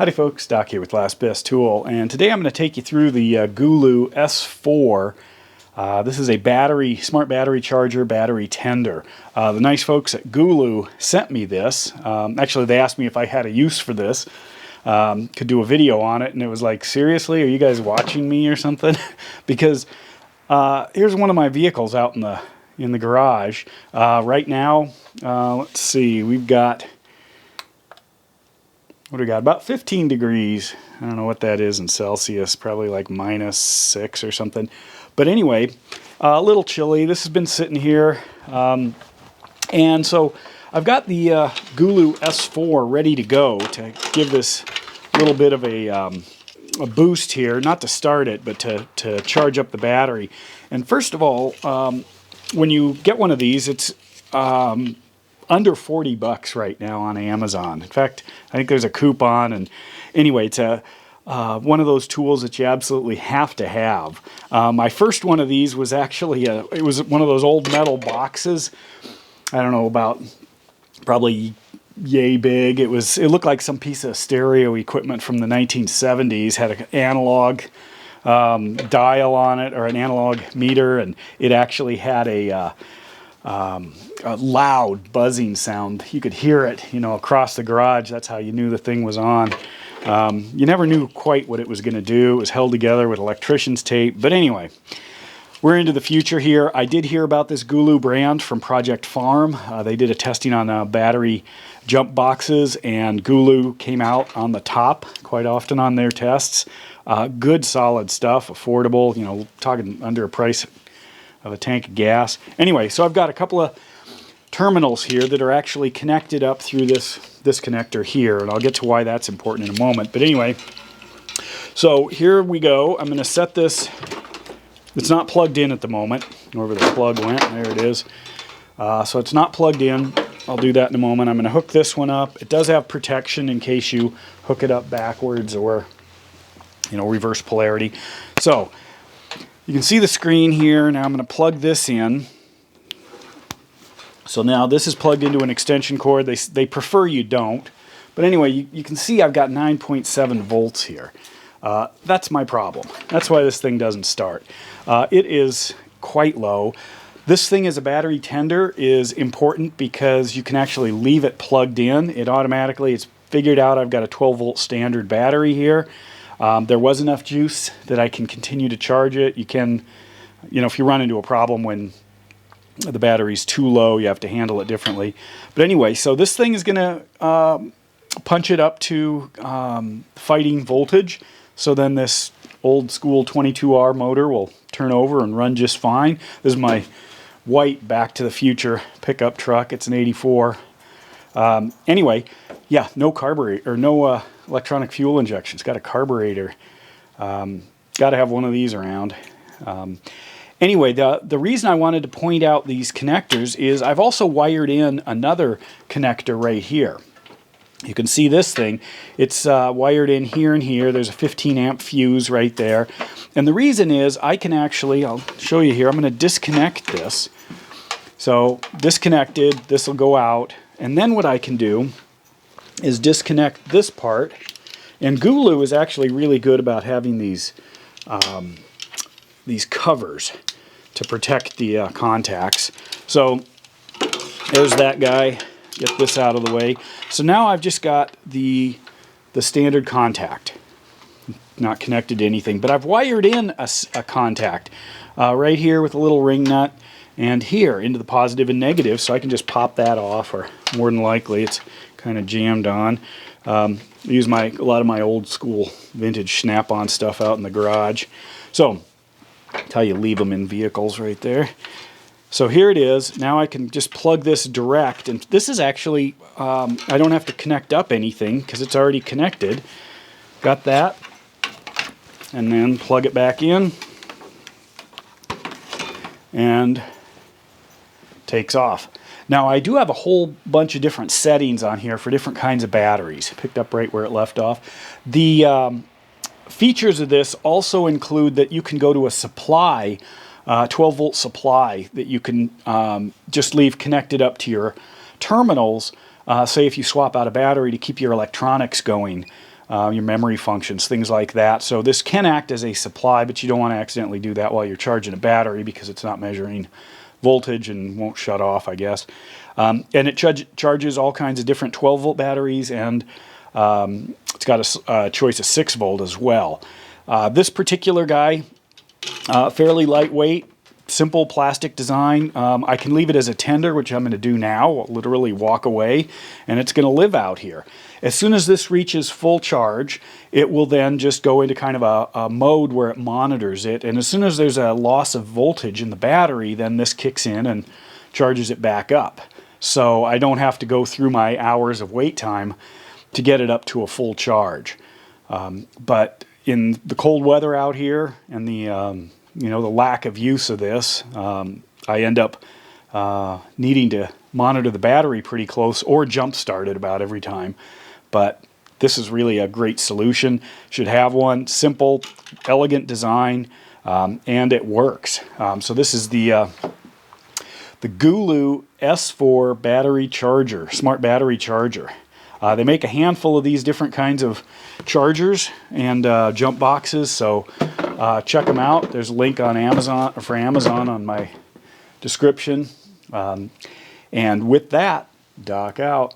Howdy folks, Doc here with Last Best Tool, and today I'm going to take you through the GOOLOO S4. This is a smart battery charger, battery tender. The nice folks at GOOLOO sent me this. Actually, they asked me if I had a use for this. Could do a video on it, and it was like, seriously, are you guys watching me or something? Because here's one of my vehicles out in the garage. Right now, let's see, we've got... what do we got? About 15 degrees. I don't know what that is in Celsius. Probably like -6 or something. But anyway, a little chilly. This has been sitting here. And so I've got the GOOLOO S4 ready to go to give this little bit of a boost here. Not to start it, but to charge up the battery. And first of all, when you get one of these, it's... under 40 bucks right now on Amazon. In fact, I think there's a coupon, and anyway, it's one of those tools that you absolutely have to have. My first one of these was actually it was one of those old metal boxes. I don't know, about probably yay big. It looked like some piece of stereo equipment from the 1970s. Had an analog dial on it, or an analog meter, and it actually had a loud buzzing sound. You could hear it, you know, across the garage. That's how you knew the thing was on. You never knew quite what it was going to do. It was held together with electrician's tape. But anyway, we're into the future here. I did hear about this GOOLOO brand from Project Farm. They did a testing on battery jump boxes, and GOOLOO came out on the top quite often on their tests. Good solid stuff, affordable, you know, talking under a price of a tank of gas. Anyway, so I've got a couple of terminals here that are actually connected up through this connector here, and I'll get to why that's important in a moment. But anyway, so here we go. I'm going to set this. It's not plugged in at the moment. Wherever the plug went, there it is. So it's not plugged in. I'll do that in a moment. I'm going to hook this one up. It does have protection in case you hook it up backwards or, you know, reverse polarity. So you can see the screen here. Now I'm going to plug this in. So now this is plugged into an extension cord. They prefer you don't. But anyway, you can see I've got 9.7 volts here. That's my problem. That's why this thing doesn't start. It is quite low. This thing as a battery tender is important because you can actually leave it plugged in. It's figured out I've got a 12 volt standard battery here. There was enough juice that I can continue to charge it. You can, you know, if you run into a problem when the battery's too low, you have to handle it differently. But anyway, so this thing is going to punch it up to fighting voltage. So then this old school 22R motor will turn over and run just fine. This is my white Back to the Future pickup truck. It's an 84. Anyway, yeah, no carburetor, or no electronic fuel injection. It's got a carburetor. Got to have one of these around. Anyway, the reason I wanted to point out these connectors is I've also wired in another connector right here. You can see this thing. It's wired in here and here. There's a 15 amp fuse right there. And the reason is I can actually, I'll show you here, I'm going to disconnect this. So disconnected, this will go out. And then what I can do is disconnect this part. And GOOLOO is actually really good about having these covers to protect the contacts. So there's that guy. Get this out of the way. So now I've just got the standard contact, not connected to anything, but I've wired in a contact right here with a little ring nut, and here into the positive and negative, so I can just pop that off, or more than likely it's kind of jammed on. I use a lot of my old school vintage snap-on stuff out in the garage. So that's how you leave them in vehicles right there. So here it is. Now I can just plug this direct, and this is actually, I don't have to connect up anything because it's already connected. Got that. And then plug it back in, and takes off. Now I do have a whole bunch of different settings on here for different kinds of batteries. Picked up right where it left off. The features of this also include that you can go to a supply, 12 volt supply that you can just leave connected up to your terminals. Say if you swap out a battery to keep your electronics going, your memory functions, things like that. So this can act as a supply, but you don't want to accidentally do that while you're charging a battery because it's not measuring voltage and won't shut off, I guess. And it charges all kinds of different 12-volt batteries, and it's got a choice of 6-volt as well. This particular guy, fairly lightweight, simple plastic design. I can leave it as a tender, which I'm going to do now. I'll literally walk away, and it's going to live out here. As soon as this reaches full charge, it will then just go into kind of a mode where it monitors it, and as soon as there's a loss of voltage in the battery, then this kicks in and charges it back up. So I don't have to go through my hours of wait time to get it up to a full charge. But in the cold weather out here and the the lack of use of this, I end up needing to monitor the battery pretty close or jump start it about every time. But this is really a great solution. Should have one. Simple, elegant design, and it works. So this is the GOOLOO S4 battery charger, smart battery charger. They make a handful of these different kinds of chargers and jump boxes, so check them out. There's a link on Amazon for Amazon on my description. And with that, Doc out.